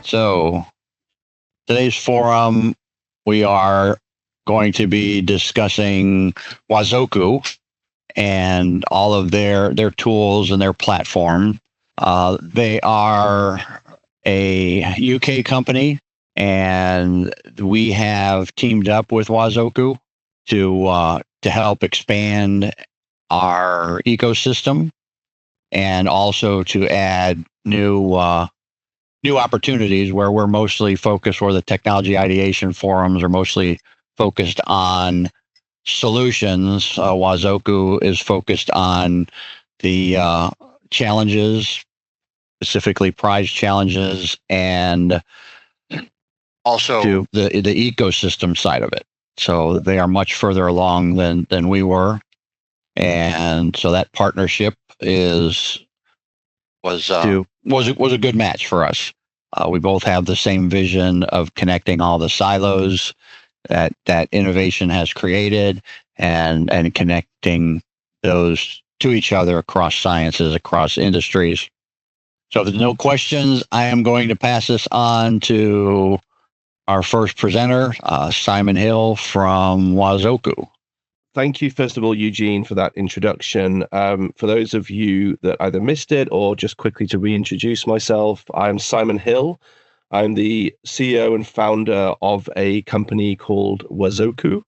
So today's forum, we are going to be discussing Wazoku and all of their tools and their platform. They are a UK company, and we have teamed up with Wazoku to help expand our ecosystem and also to add new opportunities where we're mostly focused, or the technology ideation forums are mostly focused on solutions. Wazoku is focused on the challenges, specifically prize challenges, and also to the ecosystem side of it. So they are much further along than we were, and so that partnership was a good match for us. We both have the same vision of connecting all the silos that innovation has created, and connecting those to each other across sciences, across industries. So if there's no questions, I am going to pass this on to our first presenter, Simon Hill from Wazoku. Thank you, first of all, Eugene, for that introduction. For those of you that either missed it or just quickly to reintroduce myself, I'm Simon Hill. I'm the CEO and founder of a company called Wazoku.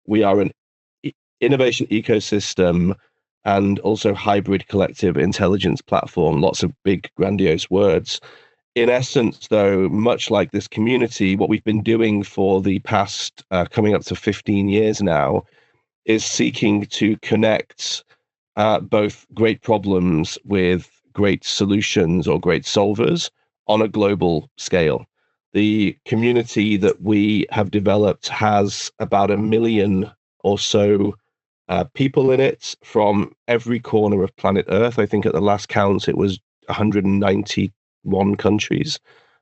We are an innovation ecosystem and also hybrid collective intelligence platform. Lots of big, grandiose words. In essence, though, much like this community, what we've been doing for the past coming up to 15 years now is seeking to connect both great problems with great solutions or great solvers on a global scale. The community that we have developed has about 1 million or so people in it from every corner of planet Earth. I think at the last count, it was 191 countries.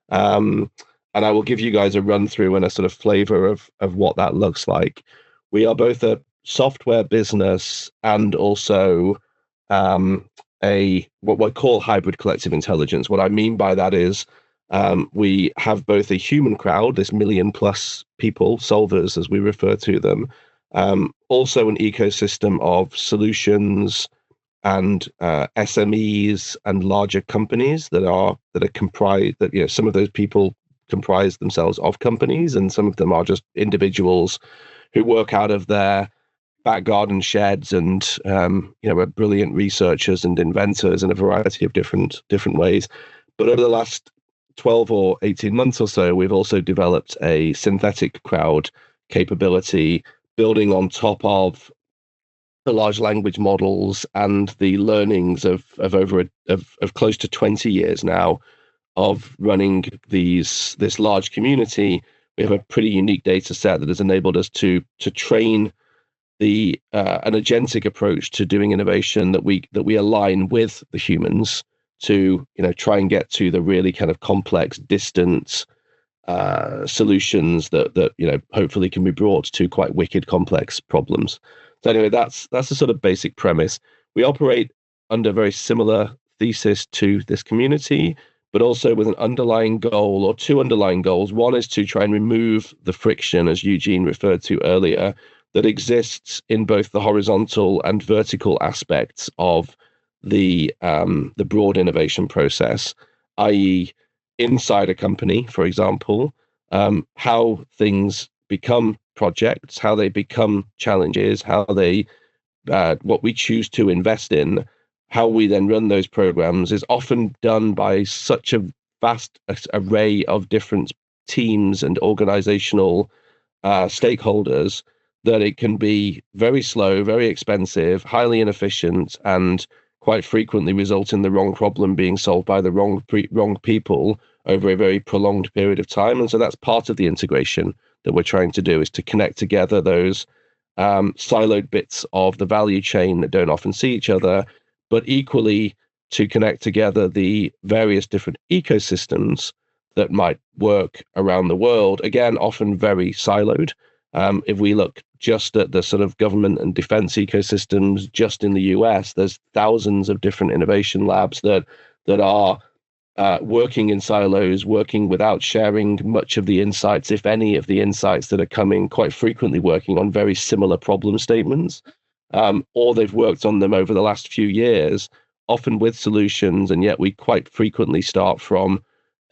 And I will give you guys a run through and a sort of flavor of what that looks like. We are both a software business and also what we call hybrid collective intelligence. What I mean by that is we have both a human crowd, this 1 million plus people, solvers as we refer to them, also an ecosystem of solutions and SMEs and larger companies that are comprised, that, you know, some of those people comprise themselves of companies, and some of them are just individuals who work out of their back garden sheds, and are brilliant researchers and inventors in a variety of different ways. But over the last 12 or 18 months or so, we've also developed a synthetic crowd capability, building on top of the large language models and the learnings of close to 20 years now of running this large community. We have a pretty unique data set that has enabled us to train an agentic approach to doing innovation that we align with the humans to try and get to the really kind of complex, distant solutions that hopefully can be brought to quite wicked complex problems. So anyway, that's the sort of basic premise. We operate under very similar thesis to this community, but also with an underlying goal, or two underlying goals. One is to try and remove the friction, as Eugene referred to earlier, that exists in both the horizontal and vertical aspects of the broad innovation process, i.e., inside a company, for example, how things become projects, how they become challenges, how they what we choose to invest in, how we then run those programs is often done by such a vast array of different teams and organizational stakeholders that it can be very slow, very expensive, highly inefficient, and quite frequently result in the wrong problem being solved by the wrong people over a very prolonged period of time. And so that's part of the integration that we're trying to do, is to connect together those siloed bits of the value chain that don't often see each other, but equally to connect together the various different ecosystems that might work around the world, again, often very siloed. If we look just at the sort of government and defense ecosystems, just in the US, there's thousands of different innovation labs that are working in silos, working without sharing much of the insights, if any of the insights that are coming, quite frequently working on very similar problem statements, or they've worked on them over the last few years, often with solutions, and yet we quite frequently start from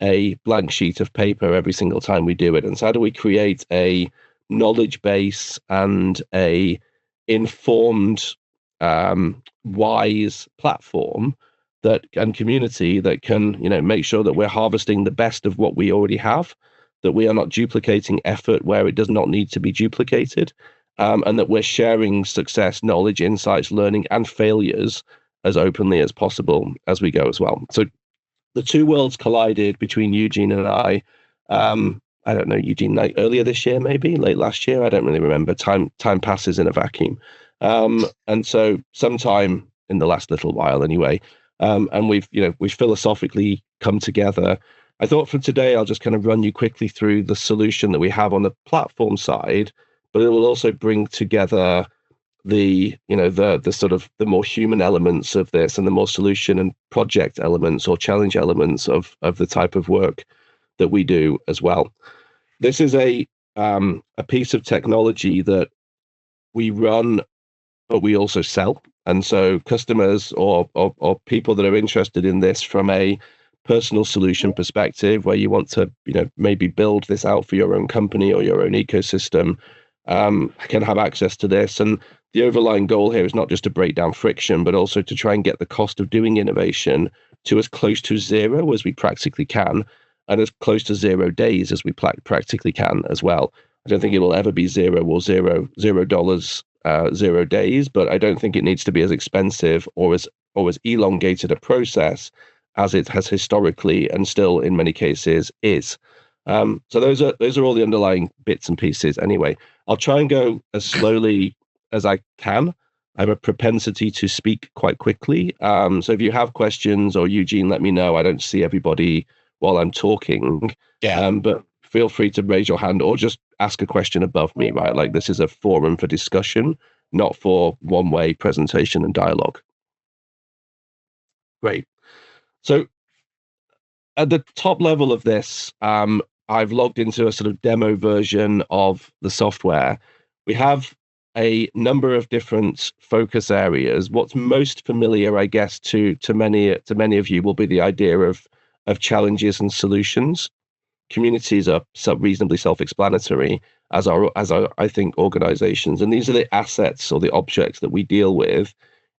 a blank sheet of paper every single time we do it. And so how do we create a knowledge base and a informed, wise platform that and community that can, make sure that we're harvesting the best of what we already have, that we are not duplicating effort where it does not need to be duplicated, and that we're sharing success, knowledge, insights, learning, and failures as openly as possible as we go as well. So the two worlds collided between Eugene and I. I don't know, Eugene, like earlier this year, maybe late last year. I don't really remember. Time passes in a vacuum. And so sometime in the last little while anyway, and we've philosophically come together. I thought for today, I'll just kind of run you quickly through the solution that we have on the platform side, but it will also bring together the sort of the more human elements of this and the more solution and project elements or challenge elements of the type of work that we do as well. This is a piece of technology that we run, but we also sell. And so customers or people that are interested in this from a personal solution perspective, where you want to, maybe build this out for your own company or your own ecosystem, can have access to this. And the overlying goal here is not just to break down friction, but also to try and get the cost of doing innovation to as close to zero as we practically can, and as close to 0 days as we practically can as well. I don't think it will ever be zero or $0, 0 days, but I don't think it needs to be as expensive or as elongated a process as it has historically and still in many cases is. So those are all the underlying bits and pieces. Anyway, I'll try and go as slowly as I can. I have a propensity to speak quite quickly. So if you have questions, or Eugene, let me know. I don't see everybody while I'm talking. Yeah. But feel free to raise your hand or just ask a question above me, right? Like, this is a forum for discussion, not for one-way presentation and dialogue. Great. So at the top level of this, I've logged into a sort of demo version of the software. We have a number of different focus areas. What's most familiar, I guess, to many of you will be the idea of challenges and solutions. Communities are reasonably self-explanatory, as are I think organizations, and these are the assets or the objects that we deal with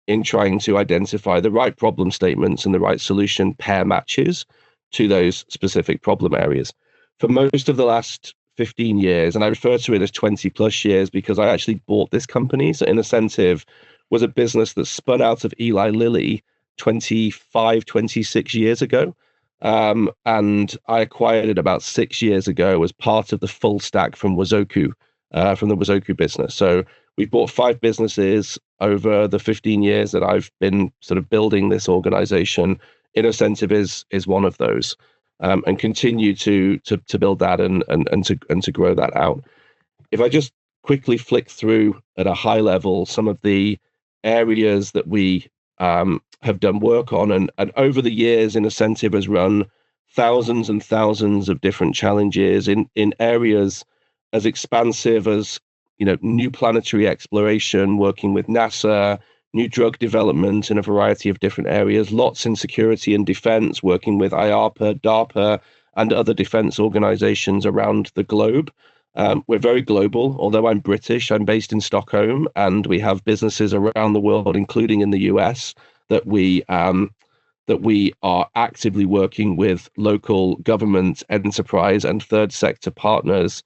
in trying to identify the right problem statements and the right solution pair matches to those specific problem areas. For most of the last 15 years, and I refer to it as 20 plus years because I actually bought this company. So Innocentive was a business that spun out of Eli Lilly 25, 26 years ago. And I acquired it about 6 years ago as part of the full stack from Wazoku, from the Wazoku business. So we've bought 5 businesses over the 15 years that I've been sort of building this organization. Innocentive is one of those, and continue to build that and to grow that out. If I just quickly flick through at a high level some of the areas that we have done work on, and over the years, Innocentive has run thousands and thousands of different challenges in areas as expansive as new planetary exploration, working with NASA, new drug development in a variety of different areas, lots in security and defense, working with IARPA, DARPA, and other defense organizations around the globe. We're very global. Although I'm British, I'm based in Stockholm, and we have businesses around the world, including in the US, that we are actively working with local government, enterprise, and third sector partners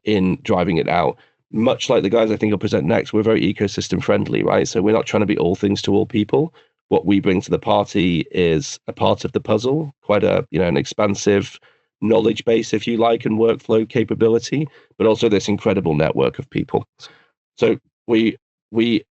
in driving it out. Much like the guys I think will present next, we're very ecosystem friendly, right? So we're not trying to be all things to all people. What we bring to the party is a part of the puzzle, quite an expansive knowledge base, if you like, and workflow capability, but also this incredible network of people. So we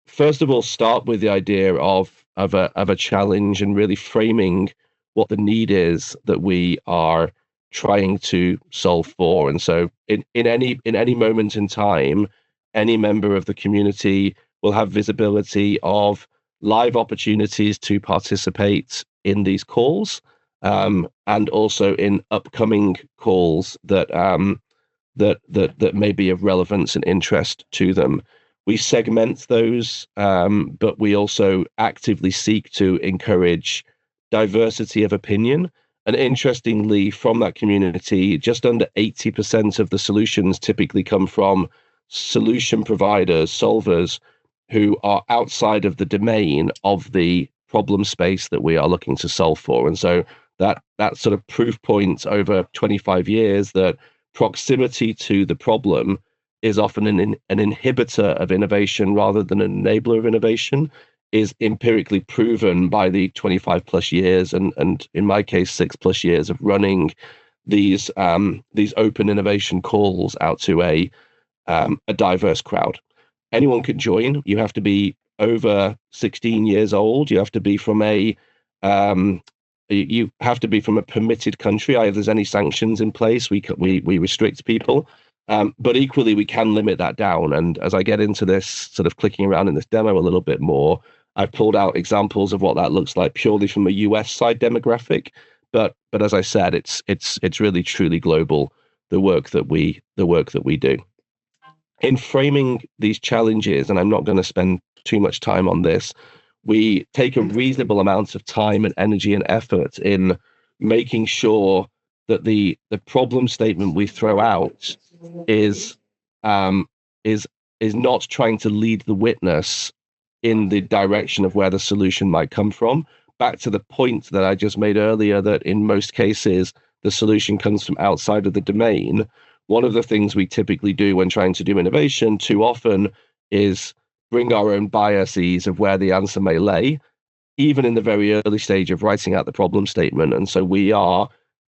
first of all start with the idea of a challenge and really framing what the need is that we are trying to solve for. And so in any moment in time, any member of the community will have visibility of live opportunities to participate in these calls, and also in upcoming calls that may be of relevance and interest to them. We segment those, but we also actively seek to encourage diversity of opinion. And interestingly, from that community, just under 80% of the solutions typically come from solution providers, solvers, who are outside of the domain of the problem space that we are looking to solve for. And so that sort of proof point over 25 years that proximity to the problem is often an inhibitor of innovation rather than an enabler of innovation is empirically proven by the 25 plus years and in my case 6+ years of running these open innovation calls out to a diverse crowd. Anyone can join. You have to be over 16 years old. You have to be from a you have to be from a permitted country. If there's any sanctions in place, we restrict people. But equally, we can limit that down. And as I get into this sort of clicking around in this demo a little bit more, I've pulled out examples of what that looks like purely from a US side demographic. But as I said, it's really truly global, the work that we do. In framing these challenges, and I'm not going to spend too much time on this, we take a reasonable amount of time and energy and effort in making sure that the problem statement we throw out is um, is not trying to lead the witness in the direction of where the solution might come from. Back to the point that I just made earlier, that in most cases the solution comes from outside of the domain. One of the things we typically do when trying to do innovation too often is bring our own biases of where the answer may lay, even in the very early stage of writing out the problem statement. And so we are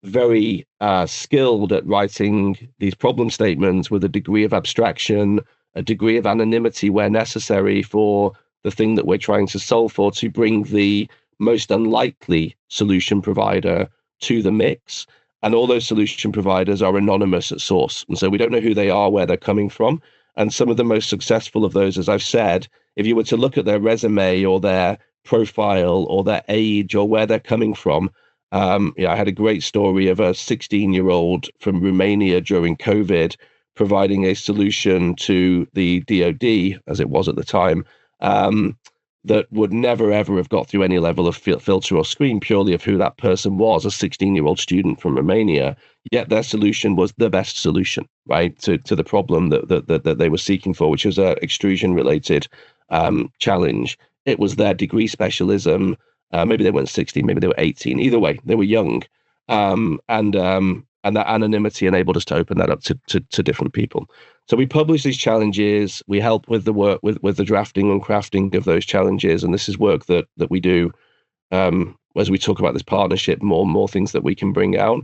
very skilled at writing these problem statements with a degree of abstraction, a degree of anonymity where necessary for the thing that we're trying to solve for, to bring the most unlikely solution provider to the mix. And all those solution providers are anonymous at source. And so we don't know who they are, where they're coming from. And some of the most successful of those, as I've said, if you were to look at their resume or their profile or their age or where they're coming from, I had a great story of a 16-year-old from Romania during COVID providing a solution to the DoD, as it was at the time, that would never, ever have got through any level of filter or screen purely of who that person was, a 16-year-old student from Romania. Yet their solution was the best solution, right, to the problem that they were seeking for, which was a extrusion-related challenge. It was their degree specialism. Maybe they weren't 16, maybe they were 18. Either way, they were young. And that anonymity enabled us to open that up to different people. So we publish these challenges. We help with the work with the drafting and crafting of those challenges. And this is work that we do as we talk about this partnership, more things that we can bring out.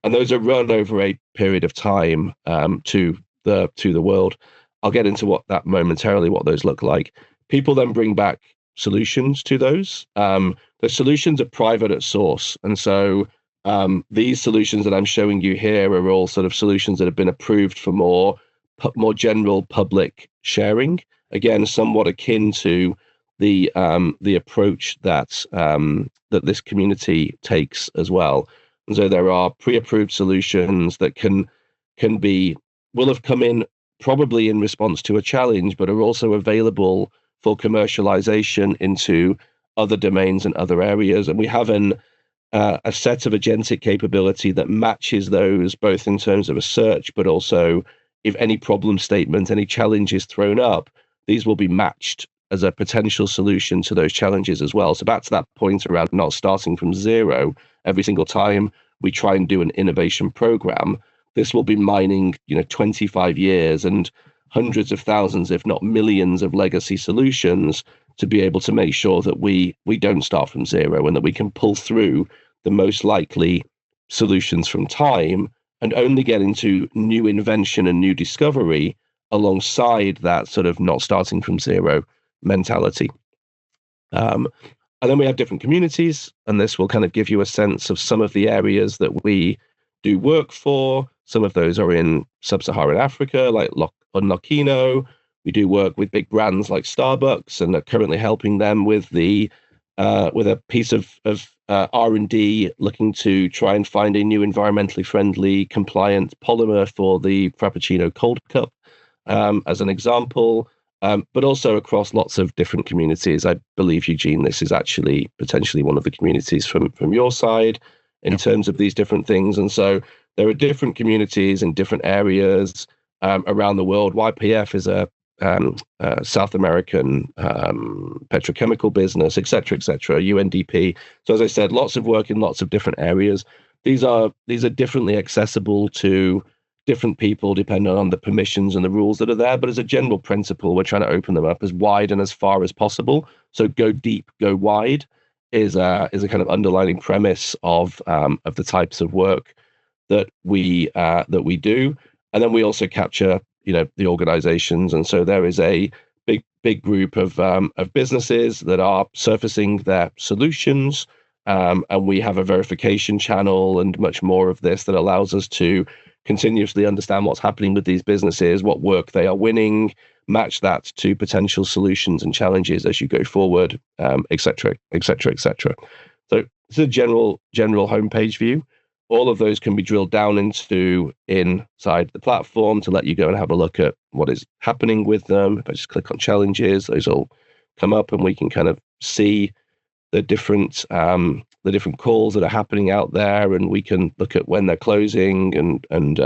And those are run over a period of time to the world. I'll get into what that momentarily, what those look like. People then bring back solutions to those. The solutions are private at source. And so these solutions that I'm showing you here are all sort of solutions that have been approved for more general public sharing. Again, somewhat akin to the approach that this community takes as well. And so there are pre-approved solutions that will have come in probably in response to a challenge, but are also available for commercialization into other domains and other areas. And we have a set of agentic capability that matches those, both in terms of a search, but also if any problem statement, any challenge is thrown up, these will be matched as a potential solution to those challenges as well. So back to that point around not starting from zero every single time we try and do an innovation program, this will be mining, 25 years and hundreds of thousands, if not millions, of legacy solutions to be able to make sure that we don't start from zero and that we can pull through the most likely solutions from time and only get into new invention and new discovery alongside that sort of not starting from zero mentality. And then we have different communities, and this will kind of give you a sense of some of the areas that we do work for. Some of those are in sub-Saharan Africa, like Unlockino. We do work with big brands like Starbucks and are currently helping them with the piece of R&D looking to try and find a new environmentally friendly, compliant polymer for the Frappuccino cold cup, as an example. But also across lots of different communities. I believe, Eugene, this is actually potentially one of the communities from your side in terms of these different things. And so there are different communities in different areas around the world. YPF is a South American petrochemical business, et cetera, UNDP. So as I said, lots of work in lots of different areas. These are differently accessible to different people depending on the permissions and the rules that are there. But as a general principle, we're trying to open them up as wide and as far as possible. So go deep, go wide is a kind of underlining premise of the types of work that we do. And then we also capture, the organizations. And so there is a big group of businesses that are surfacing their solutions. And we have a verification channel and much more of this that allows us to continuously understand what's happening with these businesses, what work they are winning, match that to potential solutions and challenges as you go forward, et cetera, et cetera, et cetera. So it's a general homepage view. All of those can be drilled down into inside the platform to let you go and have a look at what is happening with them. If I just click on challenges, those all come up and we can kind of see the different calls that are happening out there, and we can look at when they're closing and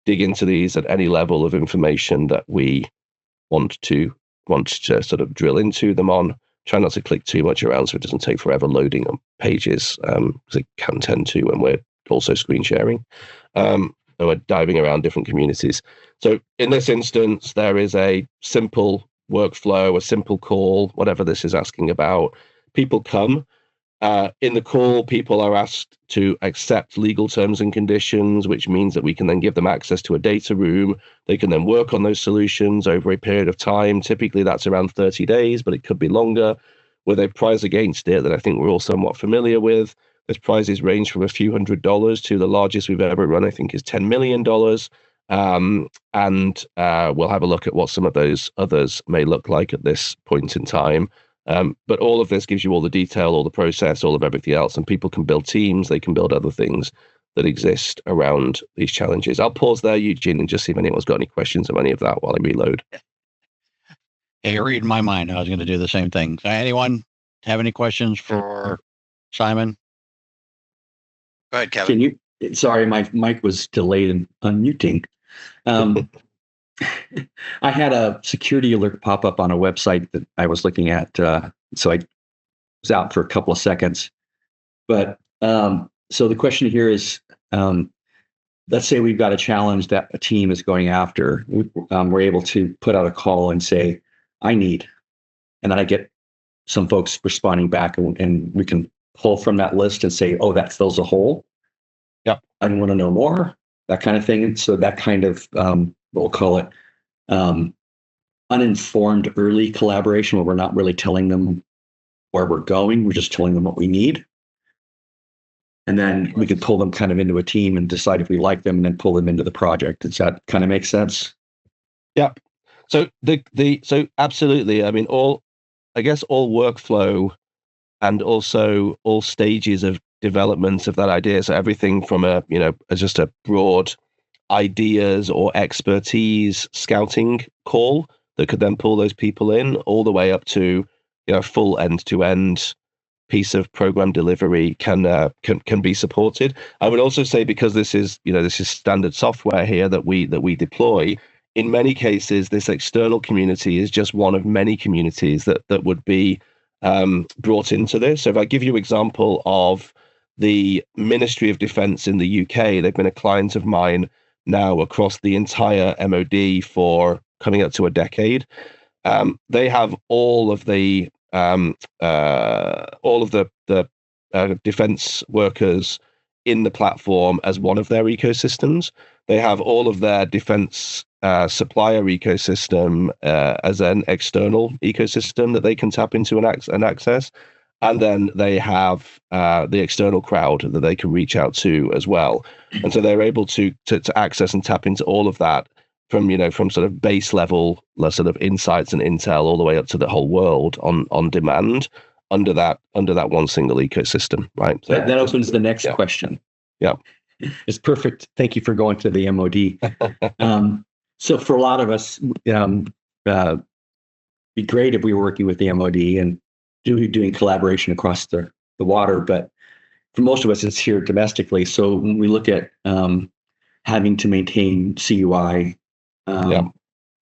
dig into these at any level of information that we want to sort of drill into them on. Try not to click too much around so it doesn't take forever loading on pages, because it can tend to when we're also screen sharing. And we're diving around different communities. So in this instance, there is a simple workflow, a simple call, whatever this is asking about. People come. In the call, people are asked to accept legal terms and conditions, which means that we can then give them access to a data room. They can then work on those solutions over a period of time. Typically, that's around 30 days, but it could be longer, with a prize against it that I think we're all somewhat familiar with. Those prizes range from a few $100s to the largest we've ever run, I think, is $10 million. And we'll have a look at what some of those others may look like at this point in time. But all of this gives you all the detail, all the process, all of everything else, and people can build teams, they can build other things that exist around these challenges. I'll pause there, Eugene, and just see if anyone's got any questions of any of that while I reload. Hey, you're reading my mind. I was going to do the same thing. Anyone have any questions for Simon? Go ahead, Kevin. Sorry, my mic was delayed in unmuting. I had a security alert pop up on a website that I was looking at, so I was out for a couple of seconds. But so the question here is, let's say we've got a challenge that a team is going after. We're able to put out a call and say, I need, and then I get some folks responding back, and we can pull from that list and say, oh, that fills a hole. Yep. I want to know more, that kind of thing. And so that kind of, we'll call it uninformed early collaboration, where we're not really telling them where we're going. We're just telling them what we need. And then we could pull them kind of into a team and decide if we like them and then pull them into the project. Does that kind of make sense? Yeah. So so absolutely. I mean, all workflow and also all stages of development of that idea. So everything from just a broad ideas or expertise scouting call that could then pull those people in, all the way up to full end-to-end piece of program delivery can be supported. I would also say, because this is standard software here that we deploy, in many cases this external community is just one of many communities that would be brought into this. So if I give you an example of the Ministry of Defence in the UK, they've been a client of mine now across the entire MOD for coming up to a decade. They have all of the defense workers in the platform as one of their ecosystems. They have all of their defense supplier ecosystem as an external ecosystem that they can tap into and access. And then they have the external crowd that they can reach out to as well. And so they're able to access and tap into all of that from sort of base level sort of insights and intel all the way up to the whole world on demand. under that one single ecosystem, right? So that opens the next question. Yeah, it's perfect. Thank you for going to the MOD. So for a lot of us, be great if we were working with the MOD and doing collaboration across the water, but for most of us, it's here domestically. So when we look at having to maintain CUI and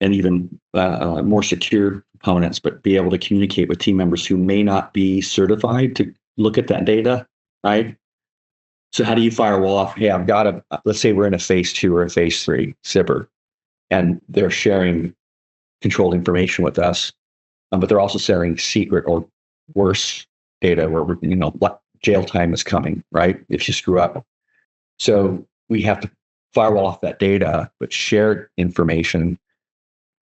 even more secure components, but be able to communicate with team members who may not be certified to look at that data, right? So how do you firewall off? Hey, I've got let's say we're in a phase 2 or a phase 3 SIBR, and they're sharing controlled information with us, but they're also sharing secret or worse data where jail time is coming, right? If you screw up. So we have to firewall off that data, but share information.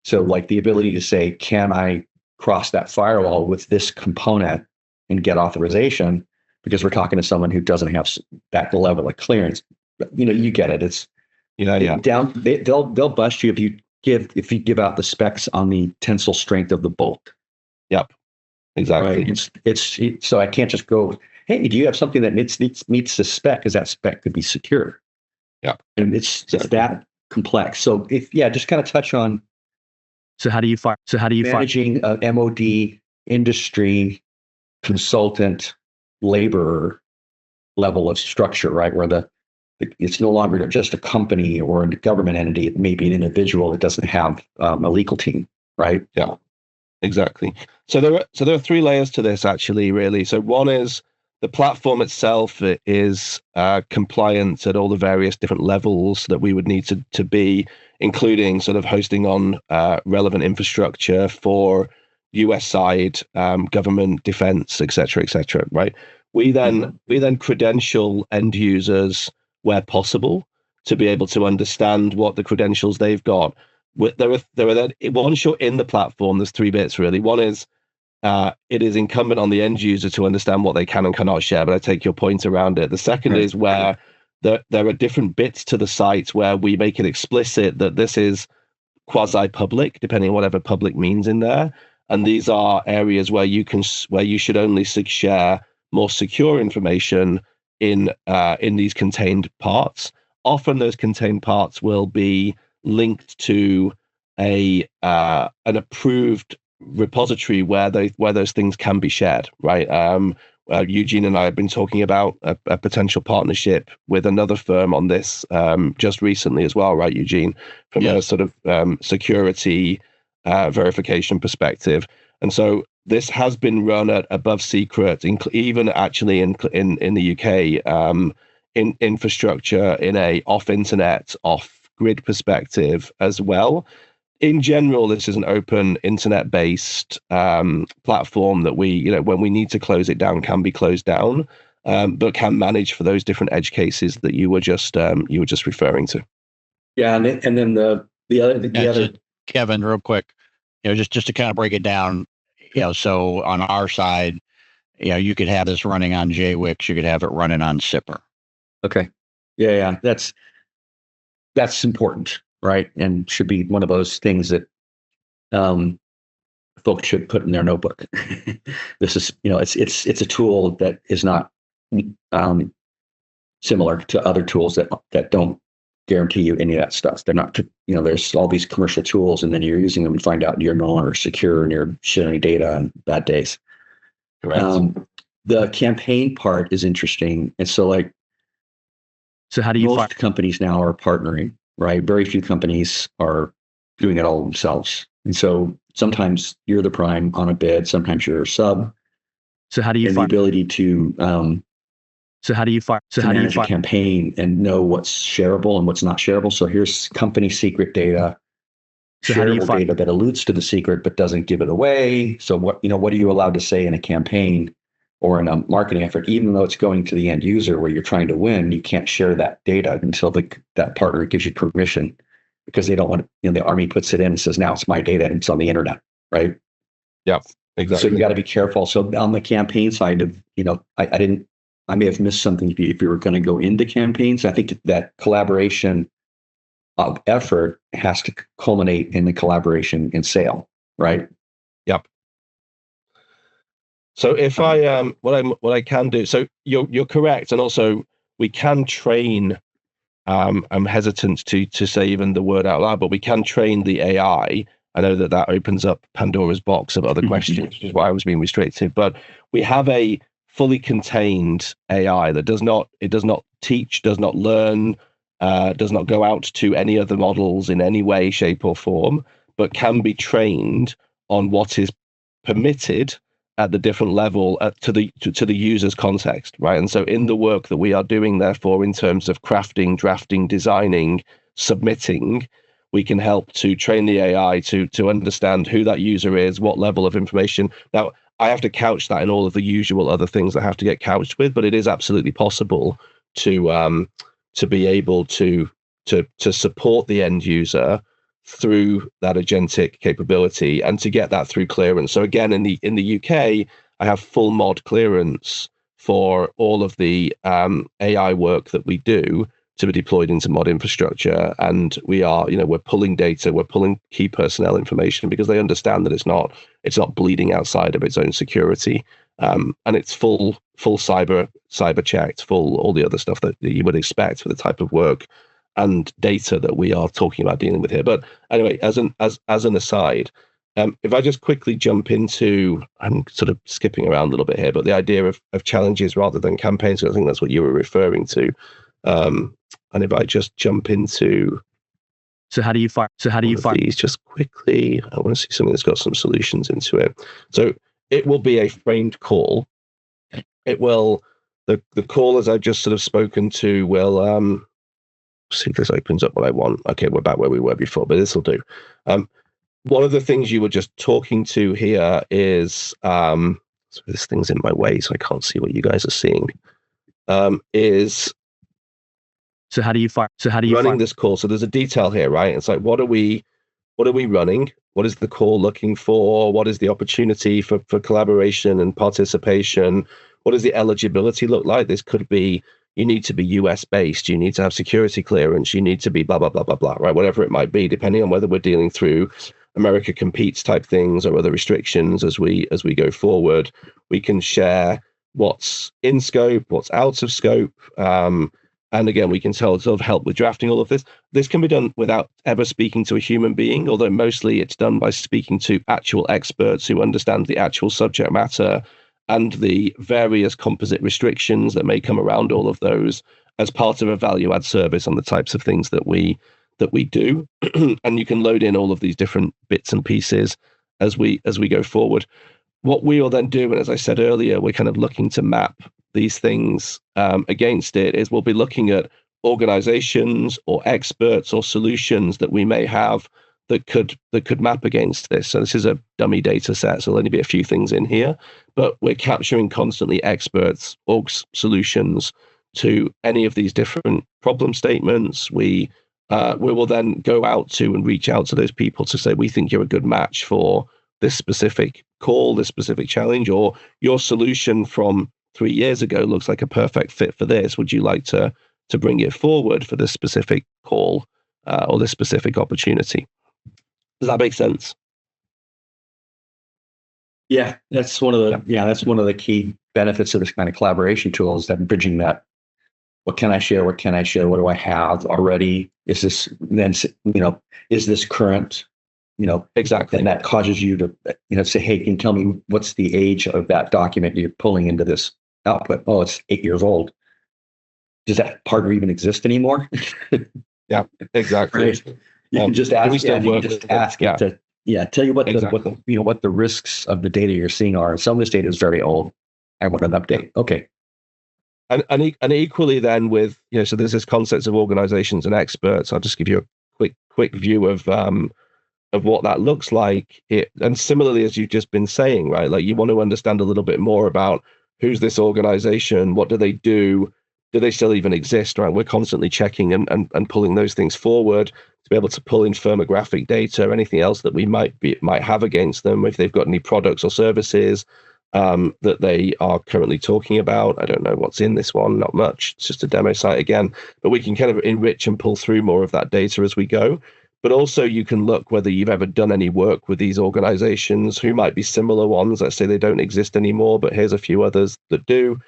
So like the ability to say, can I cross that firewall with this component and get authorization? Because we're talking to someone who doesn't have that level of clearance. You get it. It's down. They'll bust you if you give out the specs on the tensile strength of the bolt. Yep, exactly. Right. It's so I can't just go, hey, do you have something that meets the spec? Because that spec could be secure. Yeah, and it's that complex. So just kind of touch on. So how do you managing a MOD industry consultant laborer level of structure, right? Where it's no longer just a company or a government entity. It may be an individual that doesn't have a legal team, right? Yeah, exactly. So there are 3 layers to this, actually, really. So one is the platform itself is compliant at all the various different levels that we would need to be, including sort of hosting on relevant infrastructure for US side, government, defense, et cetera, right? We then credential end users where possible to be able to understand what the credentials they've got. There are then, once you're in the platform, there's 3 bits really. One is it is incumbent on the end user to understand what they can and cannot share, but I take your point around it. The second is where there are different bits to the site where we make it explicit that this is quasi-public, depending on whatever public means in there. And these are areas where you should only share more secure information in these contained parts. Often those contained parts will be linked to an approved repository where those things can be shared, right? Eugene and I have been talking about a potential partnership with another firm on this just recently as well, right, Eugene? From a sort of security verification perspective. And so this has been run at above secret, even actually in the UK, in infrastructure, in a off-internet, off-grid perspective as well. In general, this is an open internet-based platform that we, when we need to close it down, can be closed down, but can manage for those different edge cases that you were just referring to. Yeah, and then the other Kevin, real quick, just to kind of break it down, so on our side, you could have this running on JWix, you could have it running on SIPR. Okay, yeah, that's important, right? And should be one of those things that folks should put in their notebook. This is, it's a tool that is not similar to other tools that don't guarantee you any of that stuff. They're not, there's all these commercial tools, and then you're using them and find out you're no longer secure and you're sharing data on bad days. Correct. The campaign part is interesting. And so how do you most companies now are partnering, right? Very few companies are doing it all themselves. And so sometimes you're the prime on a bid, sometimes you're a sub. So how do you find the ability to manage a campaign and know what's shareable and what's not shareable? So here's company secret data, shareable data that alludes to the secret but doesn't give it away. So what are you allowed to say in a campaign or in a marketing effort, even though it's going to the end user where you're trying to win? You can't share that data until that partner gives you permission, because they don't want the Army puts it in and says, now it's my data and it's on the internet, right? Yeah, exactly. So you got to be careful. So on the campaign side of, I may have missed something if you were going to go into campaigns. I think that collaboration of effort has to culminate in the collaboration in sale, right? Yep. So if I what I can do, so you're correct, and also we can train. I'm hesitant to say even the word out loud, but we can train the AI. I know that opens up Pandora's box of other questions, which is why I was being restricted. But we have a fully contained AI that does not teach, does not learn, does not go out to any other models in any way, shape, or form, but can be trained on what is permitted at the different level to the user's context, right? And so in the work that we are doing, therefore, in terms of crafting, drafting, designing, submitting, we can help to train the AI to understand who that user is, what level of information. Now, I have to couch that in all of the usual other things that have to get couched with, but it is absolutely possible to be able to support the end user through that agentic capability and to get that through clearance. So again, in the UK, I have full mod clearance for all of the AI work that we do to be deployed into mod infrastructure. And we are, we're pulling data, we're pulling key personnel information because they understand that it's not bleeding outside of its own security. And it's full cyber checked, full all the other stuff that you would expect for the type of work and data that we are talking about dealing with here. But anyway, as an aside, if I just quickly jump into, I'm sort of skipping around a little bit here, but the idea of challenges rather than campaigns, I think that's what you were referring to. And if I just jump into how do you find these just quickly, I want to see something that's got some solutions into it. So it will be a framed call. It will, the callers I've just sort of spoken to will, see if this opens up what I want. Okay, we're back where we were before, but this will do. One of the things you were just talking to here is, so this thing's in my way, so I can't see what you guys are seeing, is how do you running this call. So there's a detail here, right? It's like, what are we running? What is the call looking for? What is the opportunity for collaboration and participation? What does the eligibility look like? This could be, you need to be US based, you need to have security clearance, you need to be blah, blah, blah, blah, blah, right? Whatever it might be, depending on whether we're dealing through America Competes type things or other restrictions as we go forward, we can share what's in scope, what's out of scope. And again, we can sort of help with drafting all of this. This can be done without ever speaking to a human being, although mostly it's done by speaking to actual experts who understand the actual subject matter and the various composite restrictions that may come around all of those as part of a value add service on the types of things that we do. And you can load in all of these different bits and pieces as we go forward. What we will then do, and as I said earlier, we're kind of looking to map these things against it, is we'll be looking at organizations or experts or solutions that we may have that could map against this. So this is a dummy data set, so there'll only be a few things in here, but we're capturing constantly experts, orgs, solutions to any of these different problem statements. We will then go out to and reach out to those people to say, we think you're a good match for this specific call, this specific challenge, or your solution from 3 years ago looks like a perfect fit for this. Would you like to bring it forward for this specific call or this specific opportunity? Does that make sense? Yeah, that's one of the key benefits of this kind of collaboration tool is that bridging that. What can I share? What can I share? What do I have already? Is this then, is this current? Exactly. And that causes you to, say, hey, can you tell me what's the age of that document you're pulling into this output? Oh, it's 8 years old. Does that partner even exist anymore? Yeah, exactly. Right. You can just ask. It to tell you what what the risks of the data you're seeing are. Some of this data is very old. I want an update. Okay. And equally then with so there's this concept of organizations and experts. I'll just give you a quick view of what that looks like. And similarly, as you've just been saying, right, like you want to understand a little bit more about who's this organization, what do they do they still even exist, right? We're constantly checking and pulling those things forward to be able to pull in firmographic data, anything else that we might have against them, if they've got any products or services that they are currently talking about. I don't know what's in this one, not much. It's just a demo site again, but we can kind of enrich and pull through more of that data as we go. But also you can look whether you've ever done any work with these organizations who might be similar ones. Let's say they don't exist anymore, but here's a few others that do.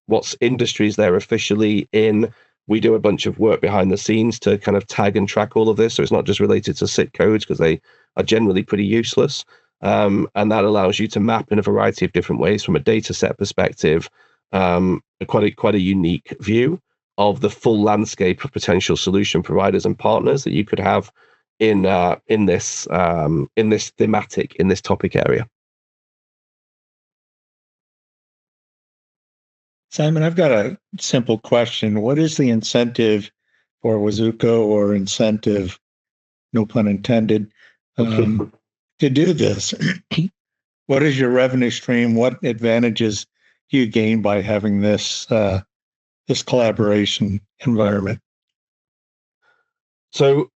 What's industries they're officially in. We do a bunch of work behind the scenes to kind of tag and track all of this. So it's not just related to SIT codes because they are generally pretty useless. And that allows you to map in a variety of different ways from a data set perspective, quite a unique view of the full landscape of potential solution providers and partners that you could have in this thematic, in this topic area. Simon, I've got a simple question. What is the incentive for Wazoku, or incentive, no pun intended, to do this? What is your revenue stream? What advantages do you gain by having this collaboration environment? So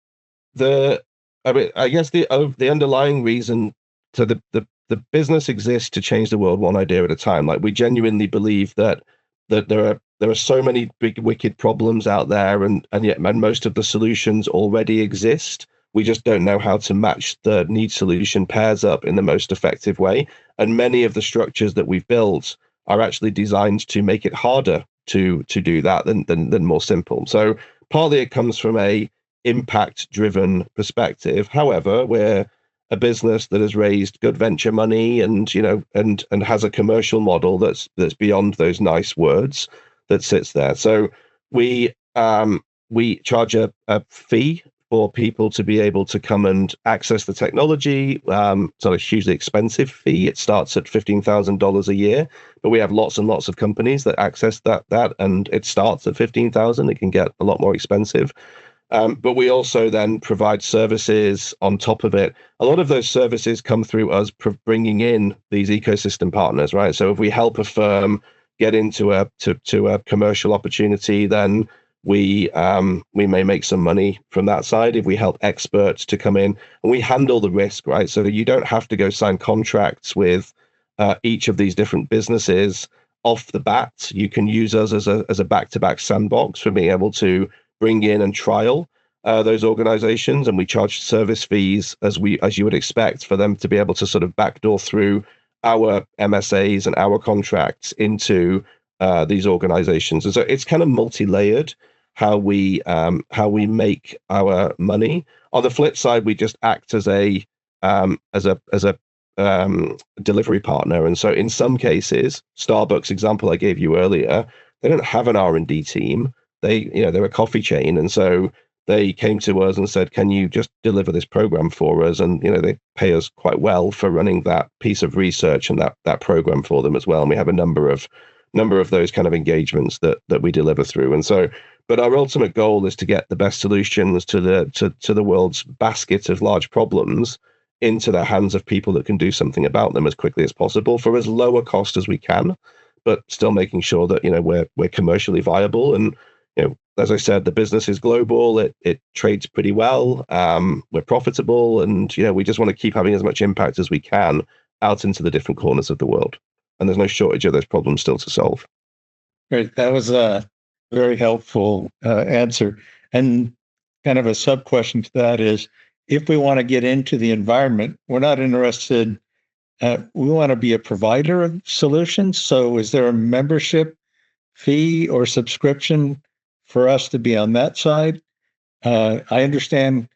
I guess the underlying reason to the business exists to change the world one idea at a time. Like, we genuinely believe that there are so many big wicked problems out there, and yet most of the solutions already exist. We just don't know how to match the need solution pairs up in the most effective way. And many of the structures that we've built are actually designed to make it harder to do that than more simple. So partly it comes from a impact driven perspective. However, we're a business that has raised good venture money and has a commercial model that's beyond those nice words that sits there. So we charge a fee for people to be able to come and access the technology. It's not a hugely expensive fee. It starts at $15,000 a year, but we have lots and lots of companies that access that, and it starts at $15,000. It can get a lot more expensive. But we also then provide services on top of it. A lot of those services come through us bringing in these ecosystem partners, right? So if we help a firm get into a commercial opportunity, then we may make some money from that side. If we help experts to come in, and we handle the risk, right? So you don't have to go sign contracts with each of these different businesses off the bat. You can use us as a back-to-back sandbox for being able to bring in and trial those organizations, and we charge service fees as you would expect for them to be able to sort of backdoor through our MSAs and our contracts into these organizations. And so it's kind of multi-layered how we make our money. On the flip side, we just act as a delivery partner. And so in some cases, Starbucks example I gave you earlier, they don't have an R&D team. They're a coffee chain, and so they came to us and said, "Can you just deliver this program for us?" And they pay us quite well for running that piece of research and that program for them as well. And we have a number of those kind of engagements that we deliver through. And so, but our ultimate goal is to get the best solutions to the world's basket of large problems into the hands of people that can do something about them as quickly as possible for as low a cost as we can, but still making sure that we're commercially viable. And as I said, the business is global. It trades pretty well. We're profitable, and we just want to keep having as much impact as we can out into the different corners of the world. And there's no shortage of those problems still to solve. Great, that was a very helpful answer. And kind of a sub question to that is, if we want to get into the environment, we're not interested. We want to be a provider of solutions. So, is there a membership fee or subscription for us to be on that side? I understand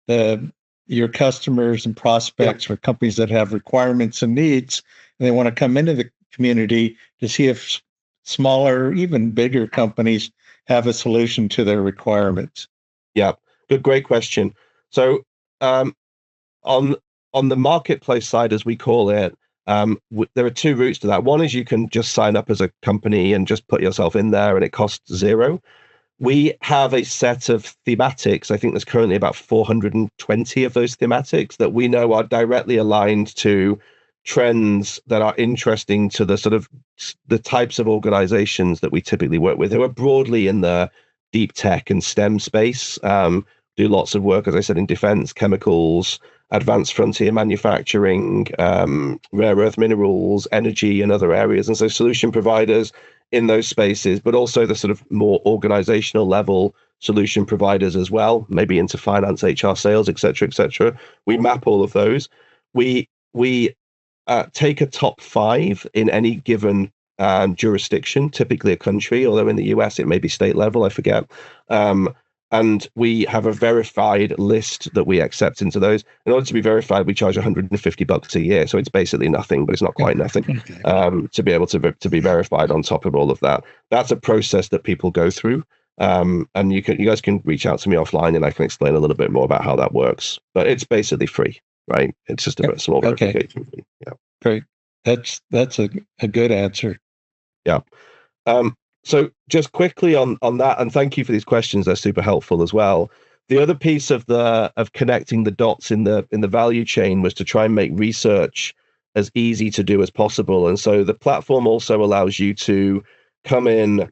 your customers and prospects are companies that have requirements and needs, and they want to come into the community to see if smaller, even bigger companies have a solution to their requirements. Yeah, great question. So on the marketplace side, as we call it, there are two routes to that. One is you can just sign up as a company and just put yourself in there, and it costs $0. We have a set of thematics. I think there's currently about 420 of those thematics that we know are directly aligned to trends that are interesting to the sort of the types of organizations that we typically work with, who are broadly in the deep tech and STEM space, do lots of work, as I said, in defense, chemicals, advanced frontier manufacturing, rare earth minerals, energy, and other areas. And so solution providers in those spaces, but also the sort of more organizational level solution providers as well, maybe into finance, HR, sales, etc., etc. We map all of those. We take a top 5 in any given jurisdiction, typically a country, although in the US it may be state level, I forget. And we have a verified list that we accept into those. In order to be verified, we charge $150 a year. So it's basically nothing, but it's not quite nothing to be able to be verified on top of all of that. That's a process that people go through. And you guys can reach out to me offline and I can explain a little bit more about how that works. But it's basically free, right? It's just a small verification fee. Yeah. Great. That's a good answer. Yeah. So just quickly on that, and thank you for these questions. They're super helpful as well. The other piece of connecting the dots in the value chain was to try and make research as easy to do as possible. And so the platform also allows you to come in.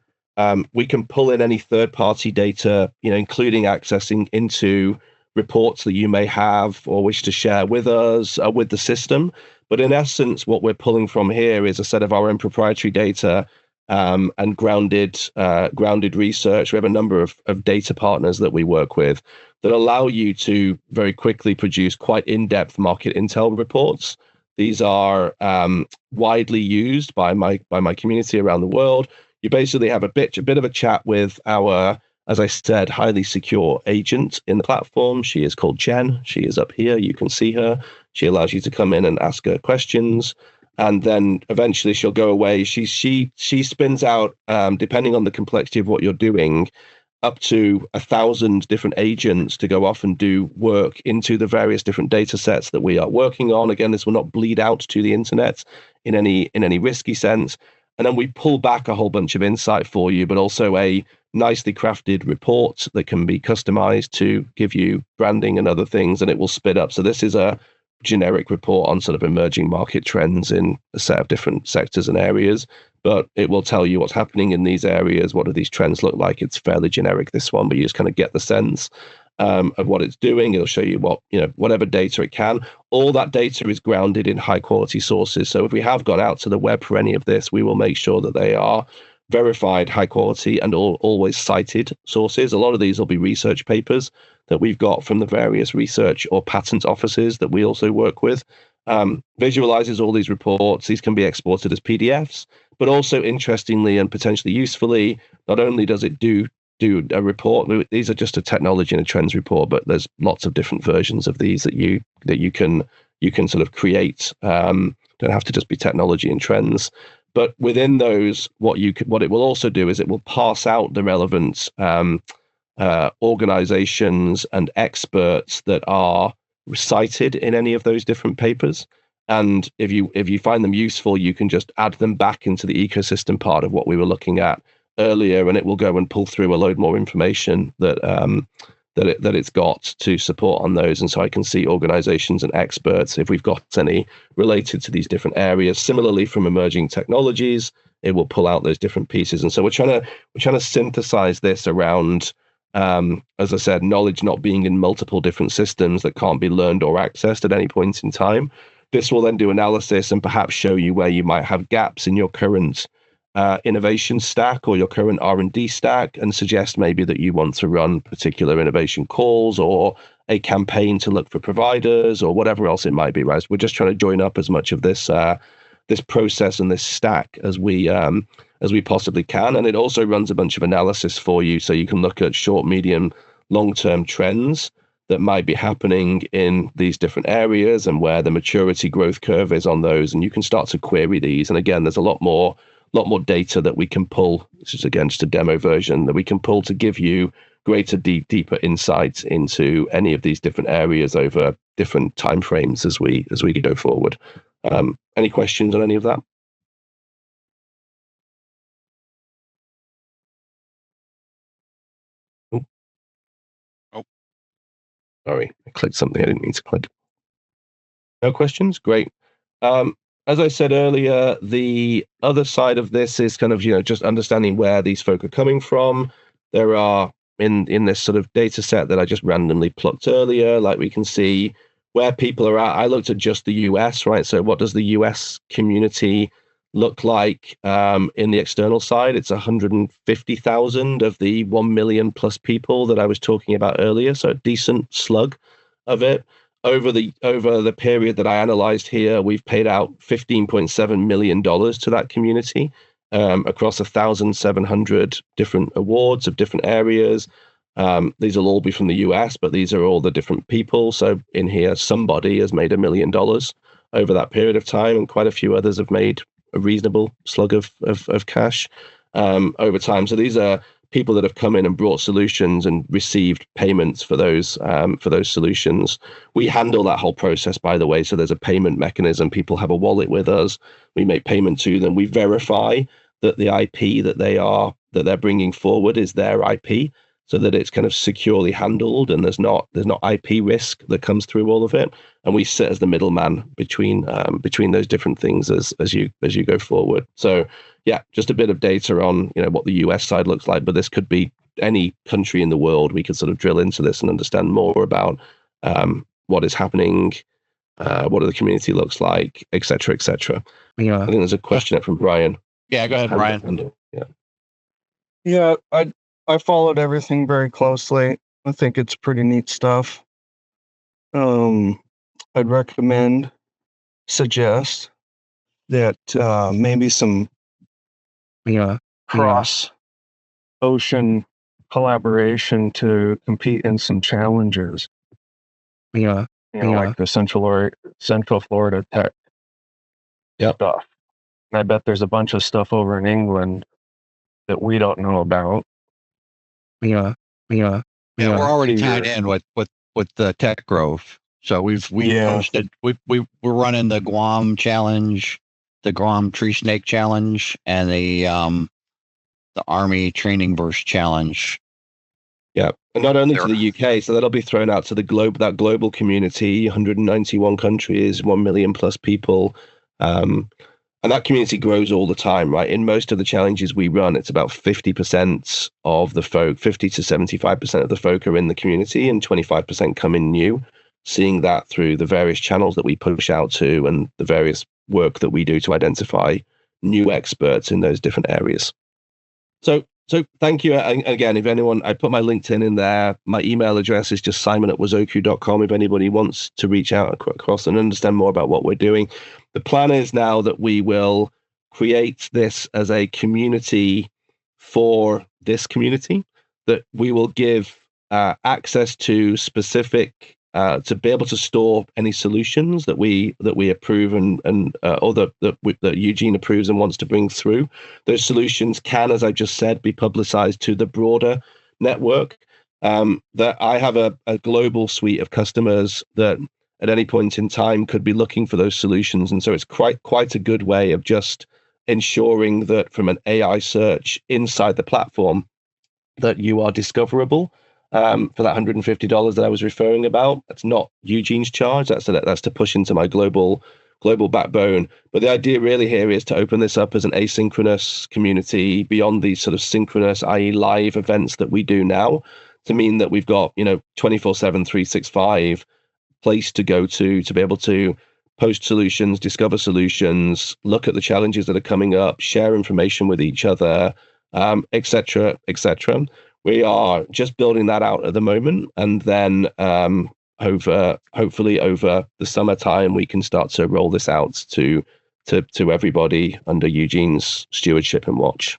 We can pull in any third-party data, including accessing into reports that you may have or wish to share with us, with the system. But in essence, what we're pulling from here is a set of our own proprietary data and grounded research. We have a number of data partners that we work with that allow you to very quickly produce quite in-depth market intel reports. These are widely used by my community around the world. You basically have a bit of a chat with our, as I said, highly secure agent in the platform. She is called Jen. She is up here. You can see her. She allows you to come in and ask her questions. And then eventually she'll go away. She spins out, depending on the complexity of what you're doing, up to 1,000 different agents to go off and do work into the various different data sets that we are working on. Again, this will not bleed out to the internet in any risky sense. And then we pull back a whole bunch of insight for you, but also a nicely crafted report that can be customized to give you branding and other things, and it will spit up. So this is a generic report on sort of emerging market trends in a set of different sectors and areas, but it will tell you what's happening in these areas. What do these trends look like? It's fairly generic, this one, but you just kind of get the sense of what it's doing. It'll show you whatever data it can. All that data is grounded in high quality sources. So if we have gone out to the web for any of this, we will make sure that they are verified, high quality, and always cited sources. A lot of these will be research papers that we've got from the various research or patent offices that we also work with. Visualizes all these reports. These can be exported as PDFs, but also interestingly and potentially usefully, not only does it do a report. These are just a technology and a trends report, but there's lots of different versions of these that you can sort of create. Don't have to just be technology and trends. But within those, what it will also do is it will parse out the relevant organizations and experts that are cited in any of those different papers. And if you find them useful, you can just add them back into the ecosystem part of what we were looking at earlier, and it will go and pull through a load more information that it's got to support on those. And so I can see organizations and experts, if we've got any related to these different areas. Similarly, from emerging technologies, it will pull out those different pieces. And so we're trying to synthesize this around, as I said, knowledge not being in multiple different systems that can't be learned or accessed at any point in time. This will then do analysis and perhaps show you where you might have gaps in your current innovation stack or your current R&D stack, and suggest maybe that you want to run particular innovation calls or a campaign to look for providers or whatever else it might be, right? We're just trying to join up as much of this process and this stack as we possibly can. And it also runs a bunch of analysis for you, so you can look at short, medium, long-term trends that might be happening in these different areas and where the maturity growth curve is on those. And you can start to query these. And again, there's a lot more data that we can pull. This is again just a demo version that we can pull to give you greater, deeper insights into any of these different areas over different timeframes as we go forward. Any questions on any of that? Oh. Sorry, I clicked something I didn't mean to click. No questions? Great. As I said earlier, the other side of this is kind of, just understanding where these folk are coming from. There are, in this sort of data set that I just randomly plucked earlier, like we can see where people are at. I looked at just the US, right? So what does the US community look like in the external side. It's 150,000 of the 1 million plus people that I was talking about earlier. So a decent slug of it. Over the period that I analyzed here, we've paid out $15.7 million to that community across 1,700 different awards of different areas. These will all be from the US, but these are all the different people. So in here, somebody has made $1 million over that period of time, and quite a few others have made a reasonable slug of cash over time. So these are people that have come in and brought solutions and received payments for those solutions. We handle that whole process, by the way. So there's a payment mechanism. People have a wallet with us. We make payment to them. We verify that the IP that they're bringing forward is their IP, so that it's kind of securely handled and there's not IP risk that comes through all of it. And we sit as the middleman between those different things as you go forward. So yeah, just a bit of data on what the US side looks like, but this could be any country in the world. We could sort of drill into this and understand more about what is happening, what the community looks like, et cetera, et cetera. Yeah. I think there's a question from Brian. Yeah, go ahead, Brian. Yeah, I followed everything very closely. I think it's pretty neat stuff. I'd suggest that maybe some cross ocean collaboration to compete in some challenges. Like the Central Florida Tech stuff. And I bet there's a bunch of stuff over in England that we don't know about. Yeah, we're already tied in with the Tech Grove. So we've posted. We're running the Guam challenge, the Guam Tree Snake challenge, and the Army Training Burst challenge. Yeah, and not only to the UK, so that'll be thrown out to the global community. 191 countries, 1 million plus people. And that community grows all the time, right? In most of the challenges we run, it's about 50% of the folk, 50 to 75% of the folk are in the community and 25% come in new. Seeing that through the various channels that we push out to and the various work that we do to identify new experts in those different areas. So thank you. And again, if anyone, I put my LinkedIn in there. My email address is just simon@wazoku.com if anybody wants to reach out across and understand more about what we're doing. The plan is now that we will create this as a community for this community, that we will give access to specific to be able to store any solutions that we approve and or that Eugene approves and wants to bring through. Those solutions can, as I just said, be publicized to the broader network. That I have a global suite of customers that at any point in time could be looking for those solutions, and so it's quite a good way of just ensuring that from an AI search inside the platform that you are discoverable. For that $150 that I was referring about, that's not Eugene's charge. That's to push into my global backbone. But the idea really here is to open this up as an asynchronous community beyond these sort of synchronous, i.e. live events that we do now, to mean that we've got 24/7, 365 place to go to be able to post solutions, discover solutions, look at the challenges that are coming up, share information with each other, et cetera, et cetera. We are just building that out at the moment, and then hopefully over the summertime we can start to roll this out to everybody under Eugene's stewardship and watch.